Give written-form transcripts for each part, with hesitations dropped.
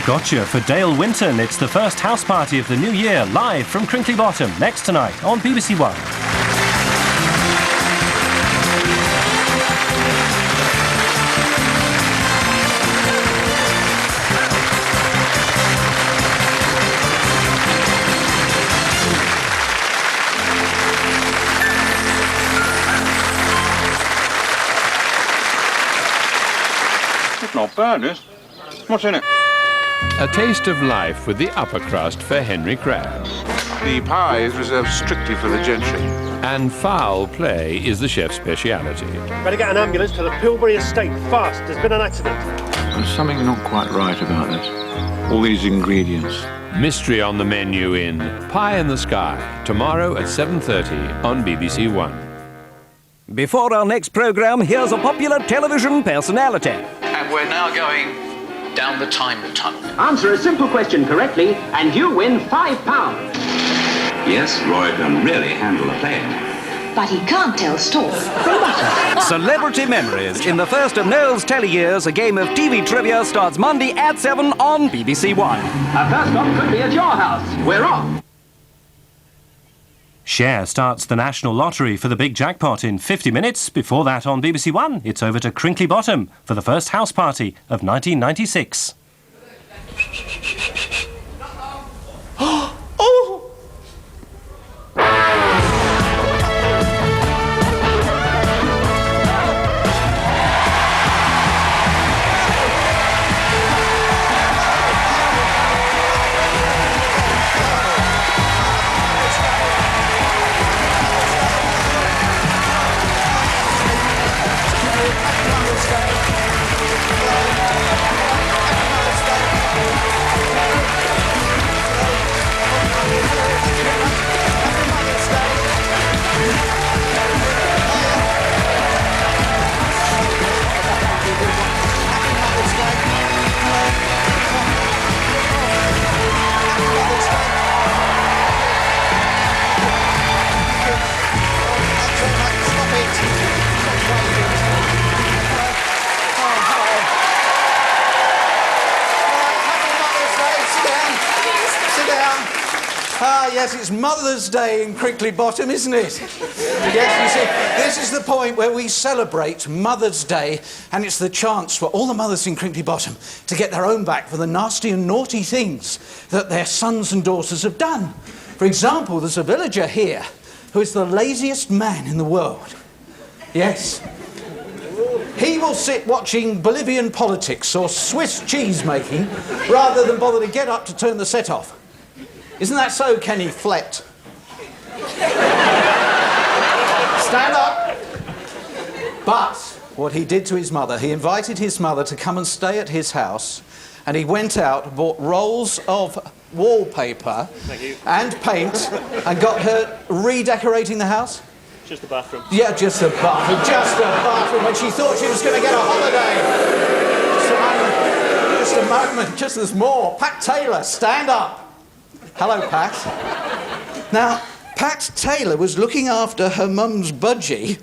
Gotcha for Dale Winton. It's the first house party of the new year, live from Crinkley Bottom, next tonight on BBC One. It's not bad, this. What's in it? A taste of life with the upper crust for Henry Crabbe. The pie is reserved strictly for the gentry. And foul play is the chef's speciality. Better get an ambulance to the Pilbury estate, fast. There's been an accident. There's something not quite right about this. All these ingredients. Mystery on the menu in Pie in the Sky, tomorrow at 7:30 on BBC One. Before our next programme, here's a popular television personality. And we're now going down the time tunnel. Answer a simple question correctly, and you win £5. Yes, Roy can really handle a plane. But he can't tell stories from Butler. Celebrity Memories. In the first of Noels' telly years, a game of TV trivia starts Monday at 7 on BBC One. Our first stop could be at your house. We're off. Cher starts the National Lottery for the big jackpot in 50 minutes. Before that on BBC One, it's over to Crinkley Bottom for the first house party of 1996. Yes, it's Mother's Day in Crinkley Bottom, isn't it? Yes, you see, this is the point where we celebrate Mother's Day, and it's the chance for all the mothers in Crinkley Bottom to get their own back for the nasty and naughty things that their sons and daughters have done. For example, there's a villager here who is the laziest man in the world. Yes. He will sit watching Bolivian politics or Swiss cheese making rather than bother to get up to turn the set off. Isn't that so, Kenny Flett? Stand up. But what he did to his mother, he invited his mother to come and stay at his house, and he went out, bought rolls of wallpaper and paint, and got her redecorating the house. Just the bathroom. Yeah, just a bathroom. Just a bathroom when she thought she was going to get a holiday. Just a moment. Just there's more. Pat Taylor, stand up. Hello, Pat. Now, Pat Taylor was looking after her mum's budgie,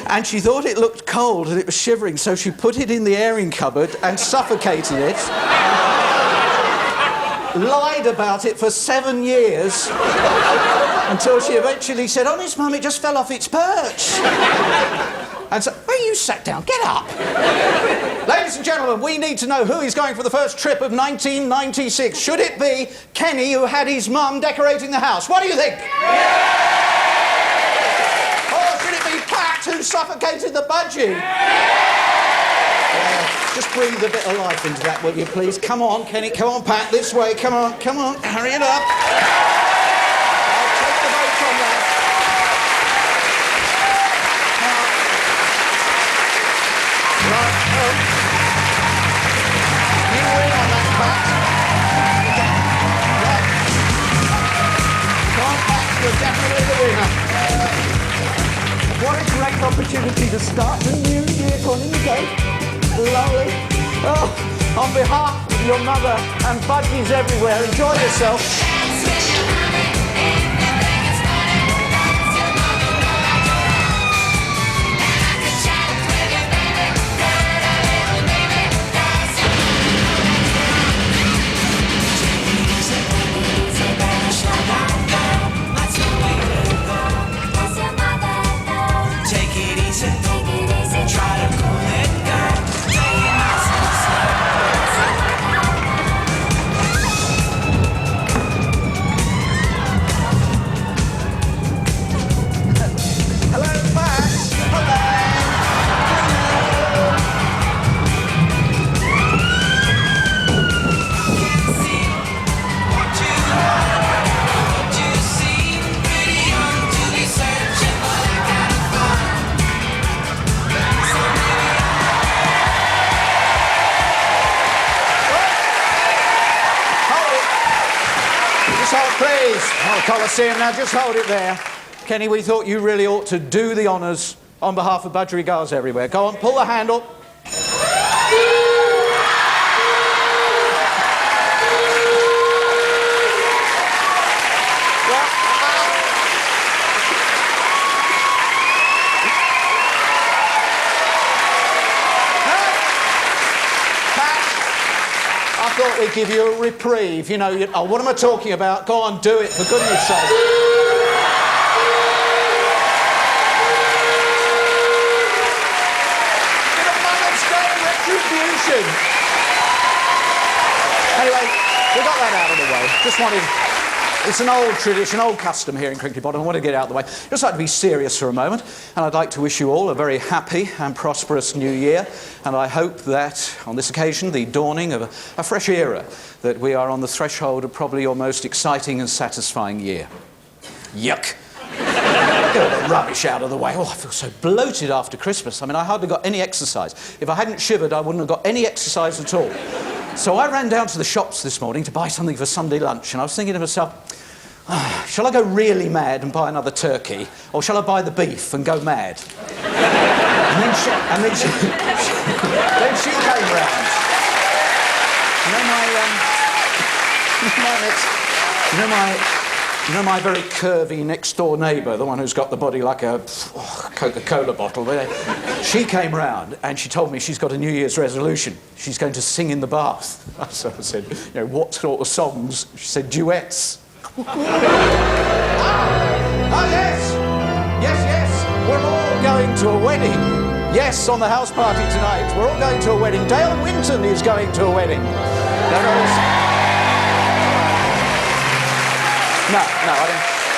and she thought it looked cold and it was shivering, so she put it in the airing cupboard and suffocated it. Lied about it for 7 years until she eventually said, "Honest, Mum, it just fell off its perch." And so, well, you sat down. Get up. Ladies and gentlemen, we need to know who is going for the first trip of 1996. Should it be Kenny, who had his mum decorating the house? What do you think? Or should it be Pat, who suffocated the budgie? Just breathe a bit of life into that, will you, please? Come on, Kenny. Come on, Pat. This way. Come on. Come on. Hurry it up. I'll take the vote on that. Right. You win on that, Pat. Right. Come on, Pat. You're definitely the winner. What a great opportunity to start the new year on in the day. Lovely. Oh, on behalf of your mother and budgies everywhere, enjoy yourself. please. Oh, Coliseum, now just hold it there. Kenny, we thought you really ought to do the honours on behalf of budgerigars everywhere. Go on, pull the handle. I thought we'd give you a reprieve. You know, oh, what am I talking about? Go on, do it, for goodness sake. Bit of Mother's Day retribution. Anyway, we got that out of the way. Just wanted... It's an old tradition, old custom here in Crinkley Bottom. I want to get it out of the way. Just like to be serious for a moment, and I'd like to wish you all a very happy and prosperous new year. And I hope that, on this occasion, the dawning of a fresh era, that we are on the threshold of probably your most exciting and satisfying year. Yuck. Get all the rubbish out of the way. Oh, I feel so bloated after Christmas. I mean, I hardly got any exercise. If I hadn't shivered, I wouldn't have got any exercise at all. So I ran down to the shops this morning to buy something for Sunday lunch, and I was thinking to myself, shall I go really mad and buy another turkey, or shall I buy the beef and go mad? then she came round. You know my very curvy next-door neighbour, the one who's got the body like a Coca-Cola bottle. She came round and she told me she's got a New Year's resolution. She's going to sing in the bath. So I said, you know, what sort of songs? She said, duets. Yes! Yes, we're all going to a wedding. Yes, on the house party tonight. We're all going to a wedding. Dale Winton is going to a wedding. No,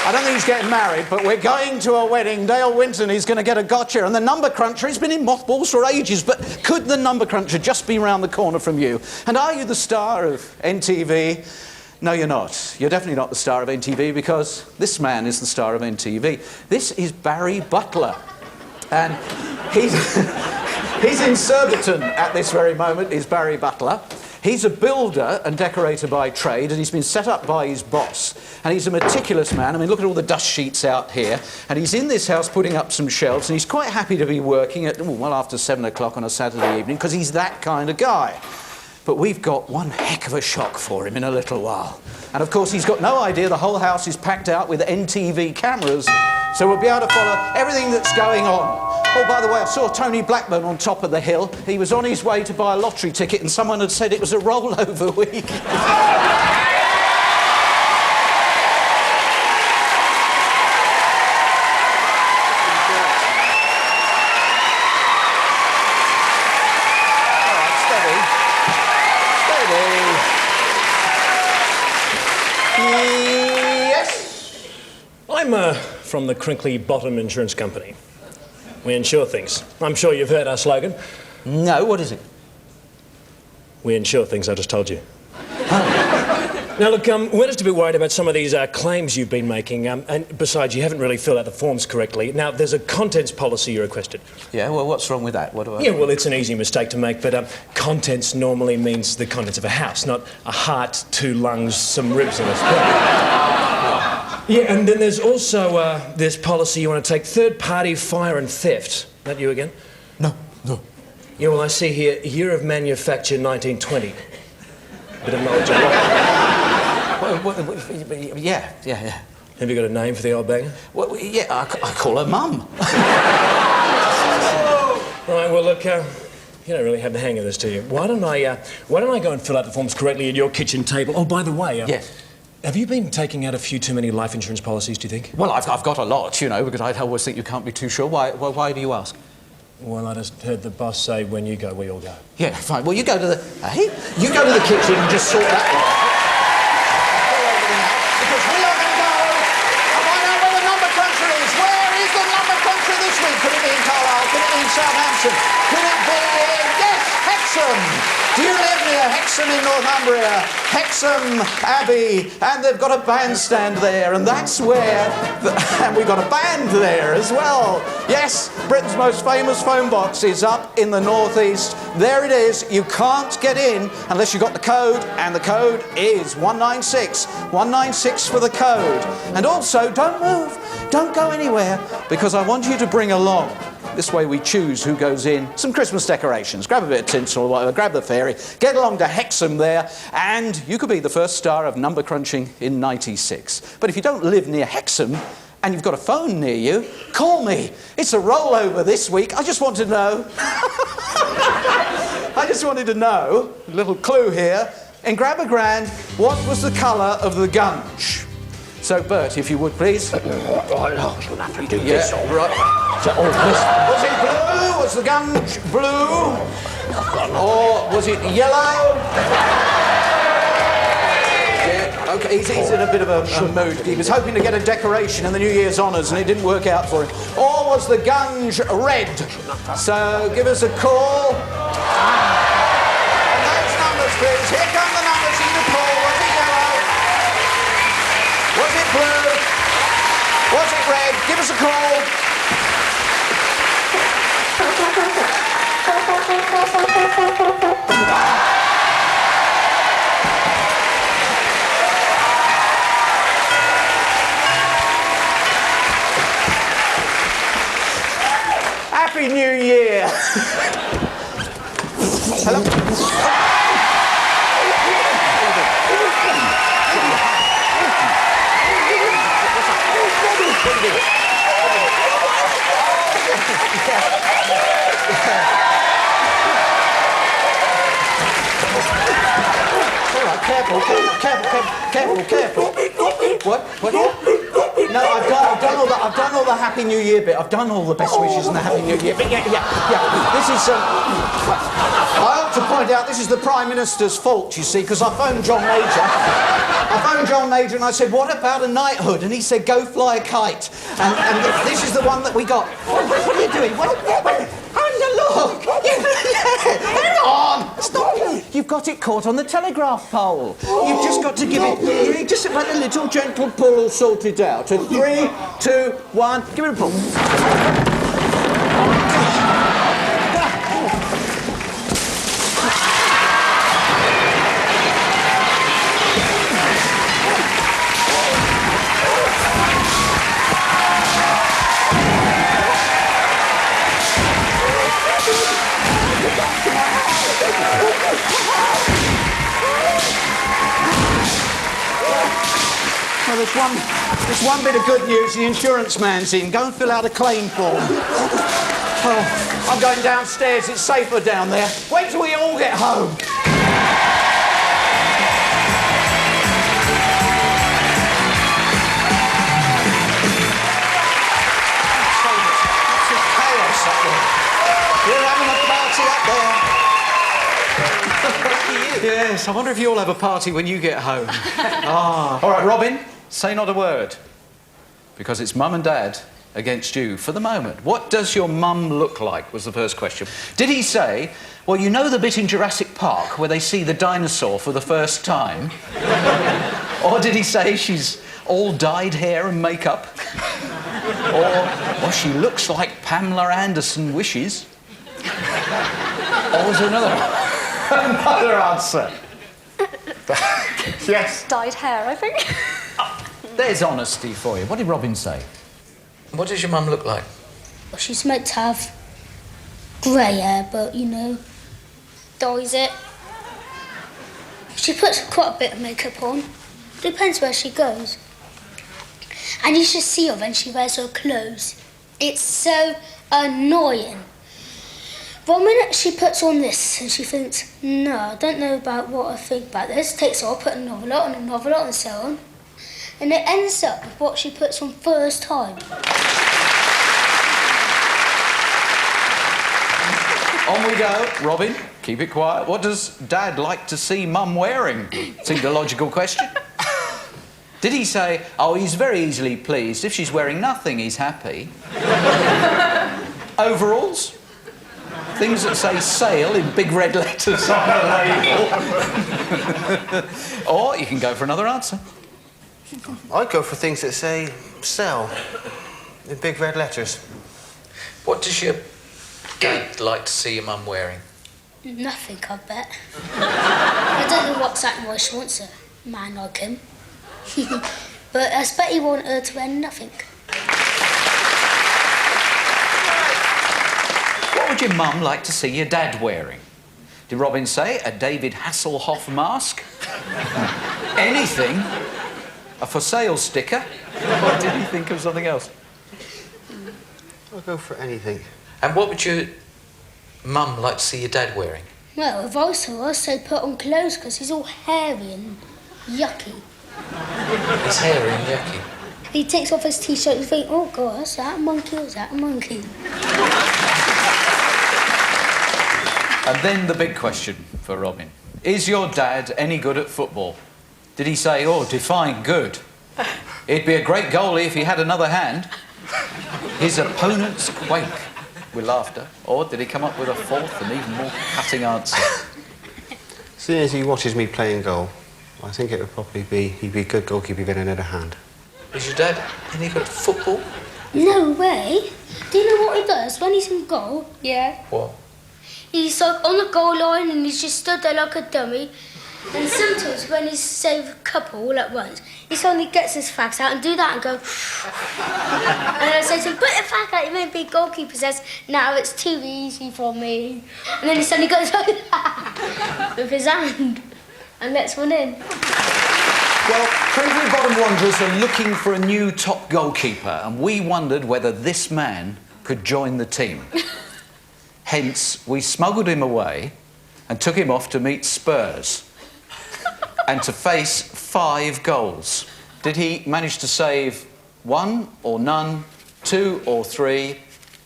I don't think he's getting married, but we're going to a wedding. Dale Winton is going to get a gotcha, and the number cruncher has been in mothballs for ages, but could the number cruncher just be round the corner from you? And are you the star of NTV? No, you're not. You're definitely not the star of NTV, because this man is the star of NTV. This is Barry Butler, and he's in Surbiton at this very moment, is Barry Butler. He's a builder and decorator by trade, and he's been set up by his boss. And he's a meticulous man. I mean, look at all the dust sheets out here. And he's in this house putting up some shelves, and he's quite happy to be working at, well, after 7 o'clock on a Saturday evening, because he's that kind of guy. But we've got one heck of a shock for him in a little while. And of course, he's got no idea the whole house is packed out with NTV cameras, so we'll be able to follow everything that's going on. Oh, by the way, I saw Tony Blackburn on top of the hill. He was on his way to buy a lottery ticket, and someone had said it was a rollover week. I'm from the Crinkley Bottom Insurance Company. We insure things. I'm sure you've heard our slogan. No, what is it? We insure things, I just told you. Now, look, we're just a bit worried about some of these claims you've been making, and besides, you haven't really filled out the forms correctly. Now, there's a contents policy you requested. Yeah, well, what's wrong with that? What do I... Yeah, well, it's an easy mistake to make, but contents normally means the contents of a house, not a heart, 2 lungs, some ribs and a spleen. Yeah, and then there's also this policy you want to take, third-party fire and theft. That you again? No. Yeah, well, I see here, year of manufacture 1920. Bit of knowledge of Yeah. Have you got a name for the old banger? Well, yeah, I call her Mum. Right, well, look, you don't really have the hang of this, do you? Why don't I go and fill out the forms correctly at your kitchen table? Oh, by the way... Yes. Have you been taking out a few too many life insurance policies, do you think? Well, I've got a lot, you know, because I always think you can't be too sure. Why do you ask? Well, I just heard the boss say, when you go, we all go. Yeah, fine. Well, you go to the... Hey? You go to the kitchen and just sort that one out. Because we are going to go and find out where the number cruncher is. Where is the number cruncher this week? Could it be in Carlisle? Could it be in Southampton? Could it be in... Yes, Hexham! Hexham. Do you live near Hexham in Northumbria? Hexham Abbey, and they've got a bandstand there, and that's where... and we've got a band there as well. Yes, Britain's most famous phone box is up in the northeast. There it is. You can't get in unless you've got the code, and the code is 196. 196 for the code. And also, don't move. Don't go anywhere, because I want you to bring along... This way we choose who goes in. Some Christmas decorations. Grab a bit of tinsel or whatever, grab the ferry, get along to Hexham there, and you could be the first star of number crunching in '96. But if you don't live near Hexham, and you've got a phone near you, call me. It's a rollover this week. I just want to know. I just wanted to know, a little clue here, in Grab a Grand, what was the colour of the gunge? So, Bert, if you would, please. Oh, you'll have to do Yeah, this. right. So, was it blue? Was the gunge blue? Or was it yellow? Yeah, OK, he's in a bit of a mood. He was hoping to get a decoration in the New Year's honours and it didn't work out for him. Or was the gunge red? So, give us a call. And those numbers, please. Here come the numbers you can call. Was it yellow? Was it blue? Was it red? Give us a call. Happy New Year. Hello? Careful. What? No, I've done all the Happy New Year bit. I've done all the best wishes and the Happy New Year bit. Yeah. This is... I ought to point out this is the Prime Minister's fault, you see, because I phoned John Major and I said, what about a knighthood? And he said, go fly a kite. And this is the one that we got. What are you doing? Look! Hang on! Stop! You've got it caught on the telegraph pole. You've just got to give it... Just about a little gentle pull, sort it out. And 3, 2, 1... Give it a pull. Well, there's one bit of good news. The insurance man's in. Go and fill out a claim form. Oh, I'm going downstairs. It's safer down there. Wait till we all get home. It's chaos up there. We're having a party up there. Yes, I wonder if you all have a party when you get home. All right, Robin. Say not a word, because it's Mum and Dad against you for the moment. What does your mum look like, was the first question. Did he say, well, you know the bit in Jurassic Park where they see the dinosaur for the first time? Or did he say she's all dyed hair and makeup? Or she looks like Pamela Anderson wishes? Or was there another answer? Yes. Dyed hair, I think. There's honesty for you. What did Robin say? What does your mum look like? Well, she's meant to have grey hair, but, you know, dyes it. She puts quite a bit of makeup on. Depends where she goes. And you should see her when she wears her clothes. It's so annoying. One minute she puts on this and she thinks, no, I don't know about what I think about this. Takes off, put a novel on and so on. And it ends up with what she puts on first time. On we go. Robin, keep it quiet. What does Dad like to see Mum wearing? Seemed a logical question. Did he say, oh, he's very easily pleased. If she's wearing nothing, he's happy. Overalls? Things that say sale in big red letters on the label. Or you can go for another answer. I'd go for things that say sell in big red letters. What does your dad like to see your mum wearing? Nothing, I bet. I don't know what exactly why she wants a man like him. But I bet he wants her to wear nothing. What would your mum like to see your dad wearing? Did Robin say a David Hasselhoff mask? Anything? A for sale sticker? Or did he think of something else? I'll go for anything. And what would your mum like to see your dad wearing? Well, if I was her, I'd say put on clothes because he's all hairy and yucky. He's hairy and yucky. He takes off his t-shirt and you think, oh God, is that a monkey or is that a monkey? And then the big question for Robin. Is your dad any good at football? Did he say, oh, define good? He'd be a great goalie if he had another hand. His opponents quake with laughter. Or did he come up with a fourth and even more cutting answer? Seeing as he watches me playing goal, I think it would probably be he'd be a good goalkeeper if he had a hand. Is your dad any good at football? No way. Do you know what he does when he's in goal? Yeah. What? He's like on the goal line and he's just stood there like a dummy. And sometimes when he's saved a couple all at once, he suddenly gets his fags out and do that and go... And I say to him, put your fag out, you may be goalkeeper. Says, no, it's too easy for me. And then he suddenly goes like that with his hand and lets one in. Well, Crinkley Bottom Wanderers are looking for a new top goalkeeper, and we wondered whether this man could join the team. Hence, we smuggled him away and took him off to meet Spurs and to face 5 goals. Did he manage to save 1 or none, 2 or 3,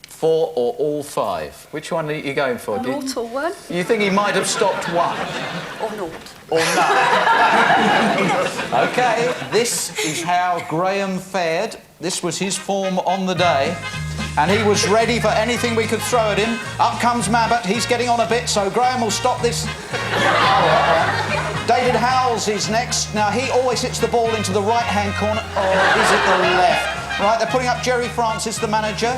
4 or all 5? Which one are you going for? Naught or 1. You think he might have stopped 1? Or naught. Or none? OK, this is how Graham fared. This was his form on the day. And he was ready for anything we could throw at him. Up comes Mabbott. He's getting on a bit, so Graham will stop this. David Howells is next. Now, he always hits the ball into the right-hand corner. Or is it the left? Right, they're putting up Jerry Francis, the manager.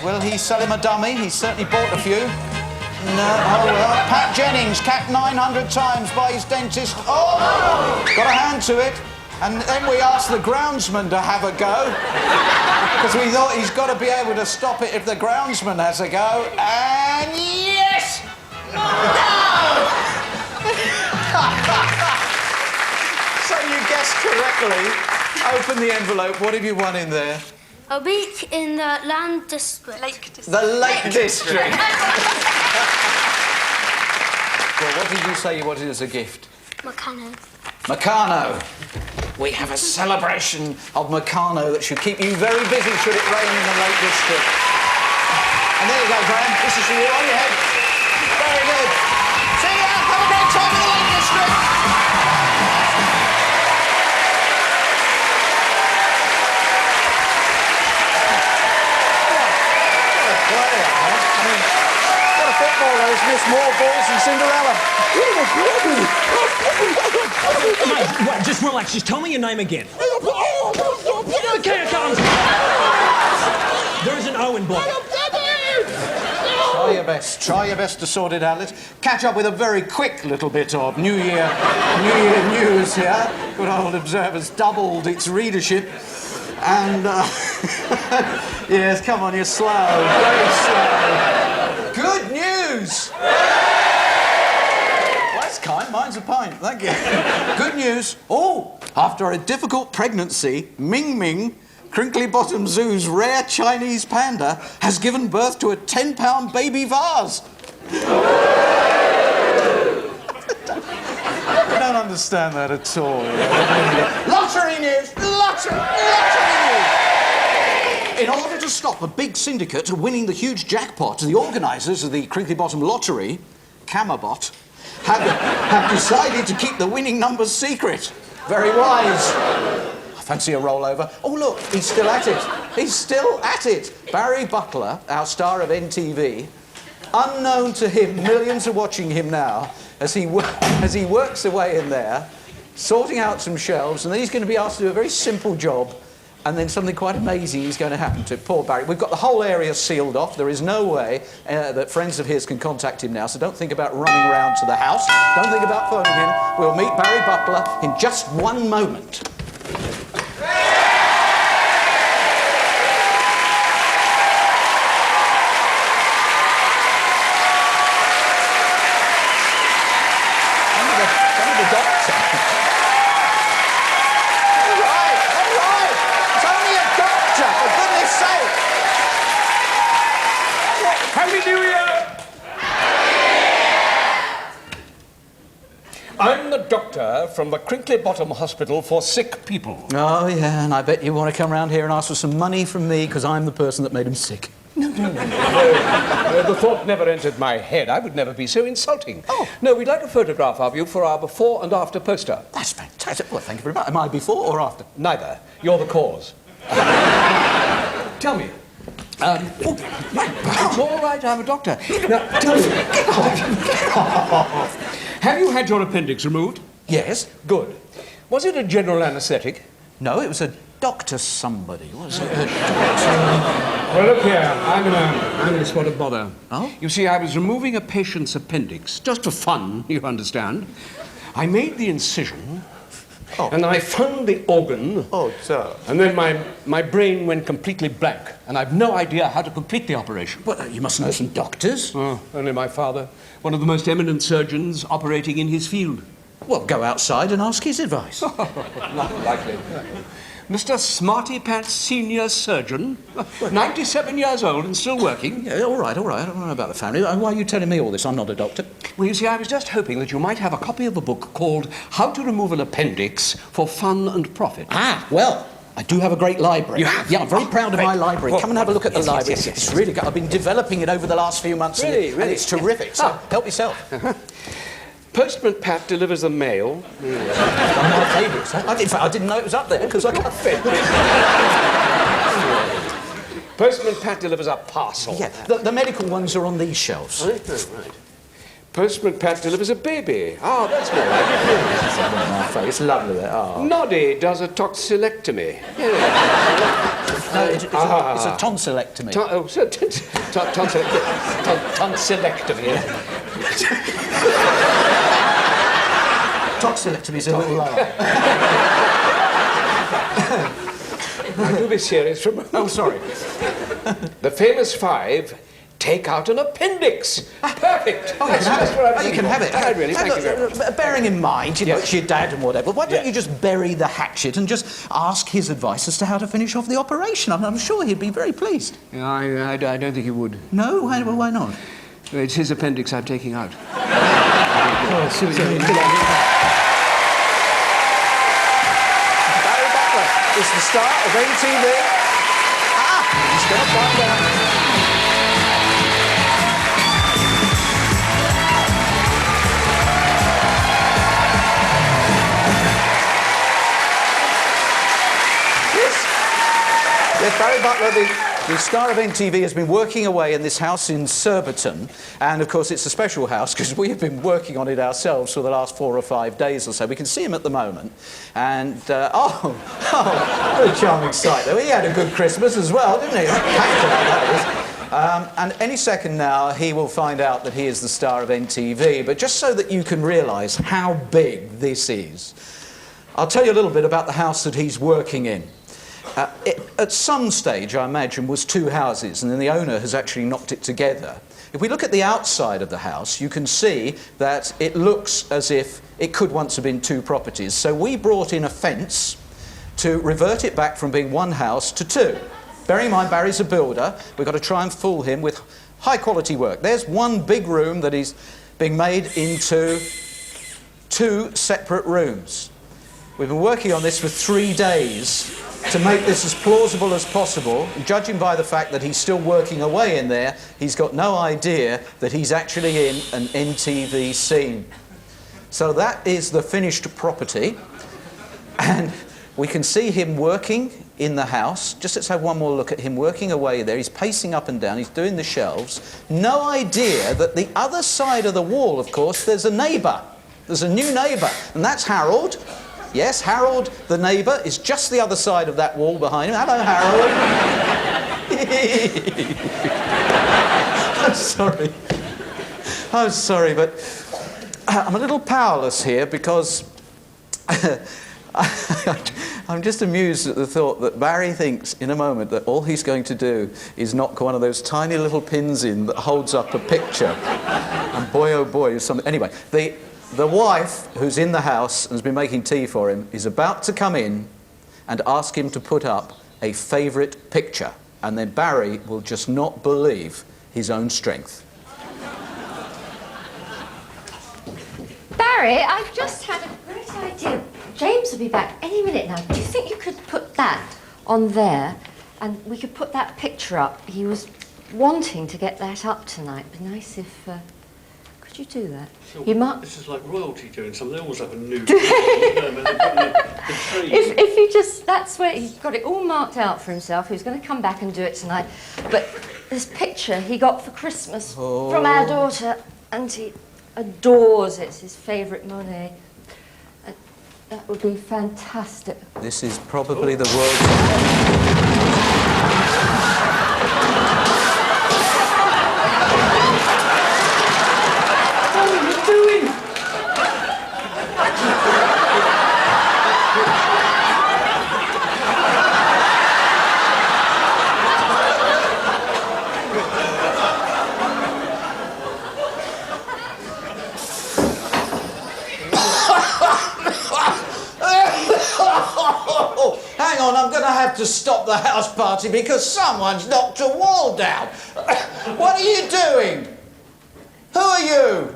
Will he sell him a dummy? He's certainly bought a few. No, oh well. Pat Jennings, capped 900 times by his dentist. Oh! Got a hand to it. And then we asked the groundsman to have a go, because we thought he's got to be able to stop it if the groundsman has a go. And yes! No! So you guessed correctly. Open the envelope. What have you won in there? A week in the Land District. Lake District. The Lake District. Well, what did you say you wanted as a gift? Meccano. Meccano. We have a celebration of Meccano that should keep you very busy should it rain in the Lake District. And there you go, Graham. This is for you. On your head. Very good. See ya. Have a great time in the Lake District. What a footballer who's missed more balls than Cinderella. Mate, wait, just relax. Just tell me your name again. Okay, I can't. There is an O in block. Try your best. Try your best to sort it out. Let's catch up with a very quick little bit of New Year news here. Good old Observer's doubled its readership. And, yes, come on, you're slow. Very slow. Good news! Well, that's kind. Mine's a pint. Thank you. Good news. Oh, after a difficult pregnancy, Ming Ming, Crinkley Bottom Zoo's rare Chinese panda, has given birth to a 10-pound baby vase. I don't understand that at all. Lottery news! Lottery news! In order to stop a big syndicate winning the huge jackpot, the organisers of the Crinkley Bottom Lottery, Camerbot, have decided to keep the winning numbers secret. Very wise. I fancy a rollover. Oh, look, he's still at it. He's still at it. Barry Butler, our star of NTV, Unknown to him, millions are watching him now as he works away in there, sorting out some shelves, and then he's going to be asked to do a very simple job, and then something quite amazing is going to happen to poor Barry. We've got the whole area sealed off. There is no way that friends of his can contact him now, so don't think about running round to the house. Don't think about phoning him. We'll meet Barry Butler in just one moment. I'm the doctor from the Crinkly Bottom Hospital for sick people. Oh, yeah, and I bet you want to come round here and ask for some money from me because I'm the person that made him sick. No. The thought never entered my head. I would never be so insulting. Oh. No, we'd like a photograph of you for our before and after poster. That's fantastic. Well, thank you very much. Am I before or after? Neither. You're the cause. Tell me. It's all right, I'm a doctor. Now, tell me. Get off. Have you had your appendix removed? Yes. Good. Was it a general anaesthetic? No, it was a doctor somebody, was it? Well, look here, I'm in a spot of bother. Oh? You see, I was removing a patient's appendix, just for fun, you understand. I made the incision, and then I found the organ. Oh, sir. And then my brain went completely blank, and I've no idea how to complete the operation. Well, you must know some doctors. Oh, only my father, one of the most eminent surgeons operating in his field. Well, go outside and ask his advice. Not likely. Mr. Smarty Pants, senior surgeon, 97 years old and still working. Yeah, all right. I don't know about the family. Why are you telling me all this? I'm not a doctor. Well, you see, I was just hoping that you might have a copy of a book called How to Remove an Appendix for Fun and Profit. Ah, well, I do have a great library. You have? Yeah, I'm very proud of my library. Well, come and have a look at the library. yes. It's really good. I've been developing it over the last few months. Really? And it's terrific. So help yourself. Postman Pat delivers the mail. One of my favourites. I didn't know it was up there because I got fed. Postman Pat delivers a parcel. Yeah, the medical ones are on these shelves. Right. Postman Pat delivers a baby. Oh, that's more like it. It's lovely there. Oh. Noddy does a toxilectomy. It's a tonsillectomy. Tonsillectomy. Toxilectomy is a little lower. Now, do be serious for a moment. Oh, sorry. The famous five take out an appendix. Perfect. Oh, you can have it. Really, thank you very much. Bearing in mind, it's your dad and whatever, why don't you just bury the hatchet and just ask his advice as to how to finish off the operation? I'm sure he'd be very pleased. Yeah, I don't think he would. No? Why not? It's his appendix I'm taking out. Barry Butler is the star of MTV. He's going to find out. Yes, Barry Butler, the star of MTV, has been working away in this house in Surbiton, and of course it's a special house because we have been working on it ourselves for the last 4 or 5 days or so. We can see him at the moment, and what a charming sight though. He had a good Christmas as well, didn't he? And any second now he will find out that he is the star of MTV, but just so that you can realise how big this is, I'll tell you a little bit about the house that he's working in. At some stage, I imagine, was 2 houses, and then the owner has actually knocked it together. If we look at the outside of the house, you can see that it looks as if it could once have been 2 properties. So we brought in a fence to revert it back from being 1 house to 2. Bearing in mind, Barry's a builder. We've got to try and fool him with high-quality work. There's one big room that is being made into 2 separate rooms. We've been working on this for 3 days to make this as plausible as possible. And judging by the fact that he's still working away in there, he's got no idea that he's actually in an NTV scene. So that is the finished property. And We can see him working in the house. Just let's have one more look at him working away there. He's pacing up and down. He's doing the shelves. No idea that the other side of the wall, of course, there's a neighbour. There's a new neighbour, and that's Harold. Yes, Harold, the neighbour, is just the other side of that wall behind him. Hello, Harold. I'm sorry. I'm sorry, but I'm a little powerless here because I'm just amused at the thought that Barry thinks in a moment that all he's going to do is knock one of those tiny little pins in that holds up a picture. And boy, oh boy, is something... Anyway, the wife who's in the house and has been making tea for him is about to come in and ask him to put up a favourite picture. And then Barry will just not believe his own strength. Barry, I've just had a great idea. James will be back any minute now. Do you think you could put that on there and we could put that picture up? He was wanting to get that up tonight. It'd be nice if... could you do that? So This is like royalty doing something. They always have a new... If you just... That's where he's got it all marked out for himself. He was going to come back and do it tonight. But this picture he got for Christmas from our daughter, and he adores it. It's his favourite Monet. And that would be fantastic. This is probably the world's... What are you doing? Hang on, I'm going to have to stop the house party because someone's knocked a wall down. What are you doing? Who are you?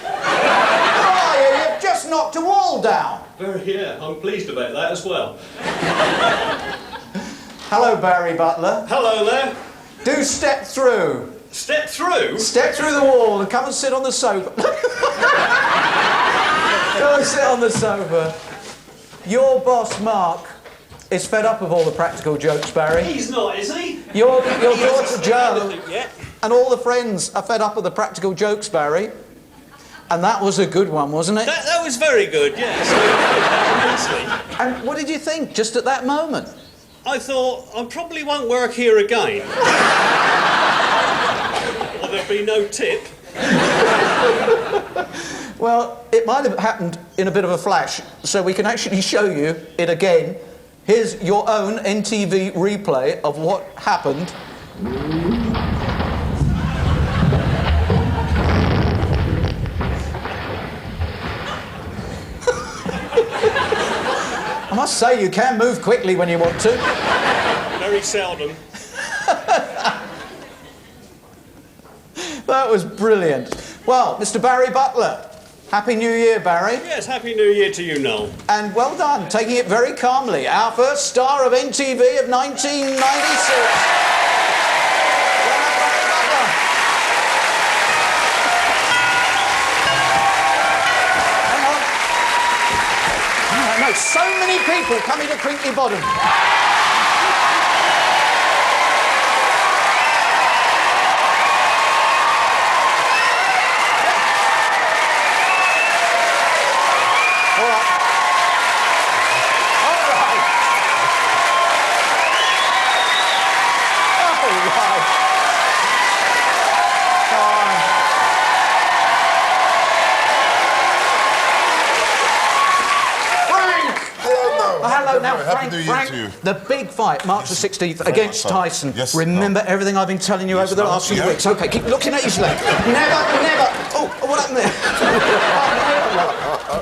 Who are you? You've just knocked a wall down. Yeah, I'm pleased about that as well. Hello, Barry Butler. Hello there. Do step through. Step through? Step through the wall and come and sit on the sofa. Come and sit on the sofa. Your boss, Mark, is fed up of all the practical jokes, Barry. He's not, is he? Your daughter, Jo, and all the friends are fed up of the practical jokes, Barry. And that was a good one, wasn't it? That was very good, yes. And what did you think just at that moment? I thought, I probably won't work here again. Or there'll be no tip. Well, it might have happened in a bit of a flash, so we can actually show you it again. Here's your own NTV replay of what happened. I must say, you can move quickly when you want to. Very seldom. That was brilliant. Well, Mr. Barry Butler, Happy New Year, Barry. Yes, Happy New Year to you, Noel. And well done, taking it very calmly. Our first star of NTV of 1996. So many people coming to Crinkly Bottom. All right. Hello now, Frank. The big fight, March the 16th, against Tyson. Yes, Remember everything I've been telling you over the last few weeks. OK, keep looking at his leg. Never... Oh, what happened there?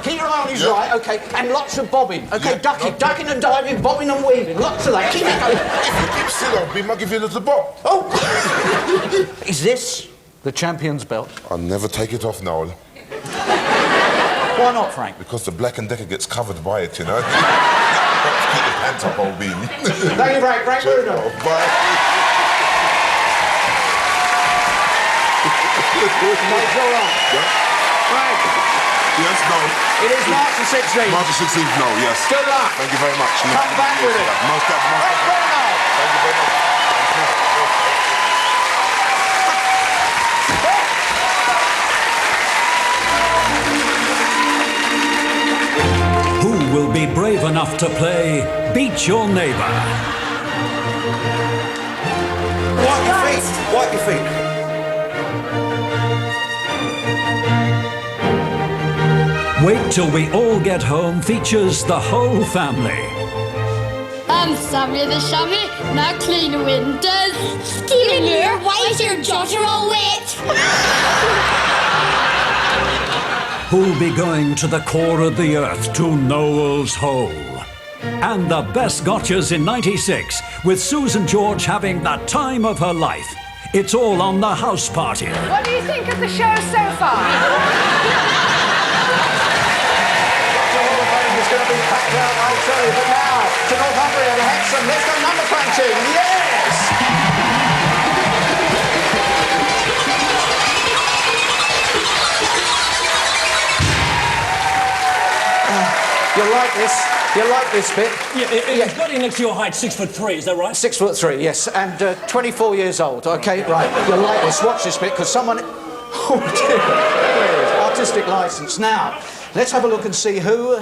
Keep your eye on his right, OK, and lots of bobbing. OK, ducking and diving, bobbing and weaving. Lots of that. Keep it going. If you keep still, I'll give you a little bob. Oh! Is this the champion's belt? I'll never take it off, Noel. Why not, Frank? Because the Black & Decker gets covered by it, you know. Keep the pants up, old bean. Thank you, Frank. Frank Bruno. Bye. Mike's all right. Yeah. Frank. Yes, no. It is March the 16th. March the 16th, no, yes. Good luck. Thank you very much. Come back with it. Most definitely. Let's go now. Thank you very much. Who will be brave enough to play Beat Your Neighbour? Wipe your feet. Wipe your feet. Wait Till We All Get Home features the whole family. I'm Sammy the Shammy, now clean windows. Stephen here, why is your daughter all wet? Who'll be going to the core of the earth to Noel's hole? And the best gotchas in '96, with Susan George having the time of her life. It's all on the house party. What do you think of the show so far? It's going to be packed out, I tell you. But now, to Northumbria, the Hexham. Let's go number crunching. Yes! You like this? You like this bit? Yeah, it's got in next to your height, 6'3", is that right? 6'3", yes, and 24 years old. Okay, right. You like this? Watch this bit, because someone. Oh dear! There it is. Artistic license. Now, let's have a look and see who